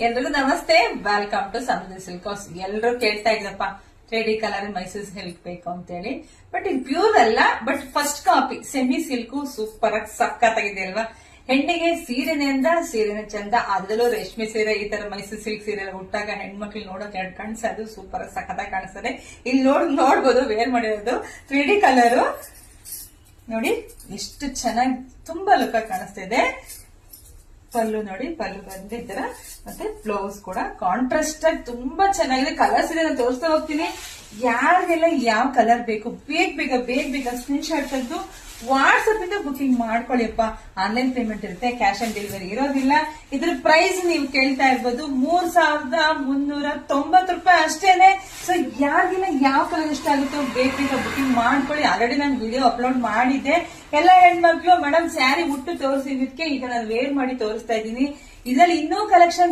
ಎಲ್ರಿಗೂ ನಮಸ್ತೆ, welcome to Samruddhi silk house. ಎಲ್ಲರೂ ಕೇಳ್ತಾ ಇದ್ರಪ್ಪ 3D ಕಲರ್ ಮೈಸೂರು ಸಿಲ್ಕ್ ಬೇಕು ಅಂತ ಹೇಳಿ. ಬಟ್ ಇದು ಪ್ಯೂರ್ ಅಲ್ಲ, but first copy semi silk super ಆಗಿ ಸಕ್ಕತ್ತಾಗಿದೆ ಅಲ್ವಾ. ಹೆಣ್ಣಿಗೆ ಸೀರೆನೆ ಅಂದ ಸೀರೆನೆ ಚಂದ, ಅದ್ರಲ್ಲೂ ರೇಷ್ಮೆ ಸೀರೆ ಈ ತರ ಮೈಸೂರು ಸಿಲ್ಕ್ ಸೀರೆ ಎಲ್ಲ ಉಟ್ಟಾಗ ಹೆಣ್ಮಕ್ಳು ನೋಡೋಕೆ ಎರಡು ಕಾಣಿಸೋದು ಸೂಪರ್ ಆಗಿ ಸಕ್ಕತ್ತಾಗಿ ಕಾಣಿಸ್ತದೆ. ಇಲ್ಲಿ ನೋಡ್ಬೋದು ವೇರ್ ಮಾಡಿರೋದು 3D ಕಲರ್ ನೋಡಿ ಎಷ್ಟು ಚೆನ್ನಾಗಿ ತುಂಬಾ ಲುಕ್ ಆಗಿ ಕಾಣಿಸ್ತಾ ಇದೆ. ಪಲ್ಲು ನೋಡಿ, ಪಲ್ಲು ಬಂದಿದ್ದೀರ, ಮತ್ತೆ ಬ್ಲೌಸ್ ಕೂಡ ಕಾಂಟ್ರಾಸ್ಟ್ ಆಗಿ ತುಂಬಾ ಚೆನ್ನಾಗಿದೆ. ಕಲರ್ಸ್ ಇದೆ, ನಾನು ತೋರಿಸ್ತಾ ಹೋಗ್ತೀನಿ. ಯಾರಿಗೆಲ್ಲ ಯಾವ ಕಲರ್ ಬೇಕು ಬೇಗ ಸ್ಕ್ರೀನ್ ಶಾಟ್ ತೆಗೆದು ವಾಟ್ಸ್ಆಪ್ ಇಂದ ಬುಕಿಂಗ್ ಮಾಡ್ಕೊಳ್ಳಿಪ್ಪ. ಆನ್ಲೈನ್ ಪೇಮೆಂಟ್ ಇರುತ್ತೆ, ಕ್ಯಾಶ್ ಆನ್ ಡೆಲಿವರಿ ಇರೋದಿಲ್ಲ. ಇದ್ರ ಪ್ರೈಸ್ ನೀವು ಕೇಳ್ತಾ ಇರ್ಬೋದು 3,390 ರೂಪಾಯಿ ಅಷ್ಟೇನೆ. ಸೊ ಯಾರಿಗೆಲ್ಲ ಯಾವ ಕಲರ್ ಇಷ್ಟ ಆಗುತ್ತೋ ಬೇಗ ಬುಕಿಂಗ್ ಮಾಡ್ಕೊಳ್ಳಿ. ಆಲ್ರೆಡಿ ನಾನು ವಿಡಿಯೋ ಅಪ್ಲೋಡ್ ಮಾಡಿದ್ದೆ. ಎಲ್ಲ ಹೆಣ್ಮಕ್ಳು ಮೇಡಮ್ ಸ್ಯಾರಿ ಉಟ್ಟು ತೋರಿಸಿದಕ್ಕೆ ಈಗ ನಾನು ವೇರ್ ಮಾಡಿ ತೋರಿಸ್ತಾ ಇದ್ದೀನಿ. ಇದರಲ್ಲಿ ಇನ್ನೂ ಕಲೆಕ್ಷನ್ಸ್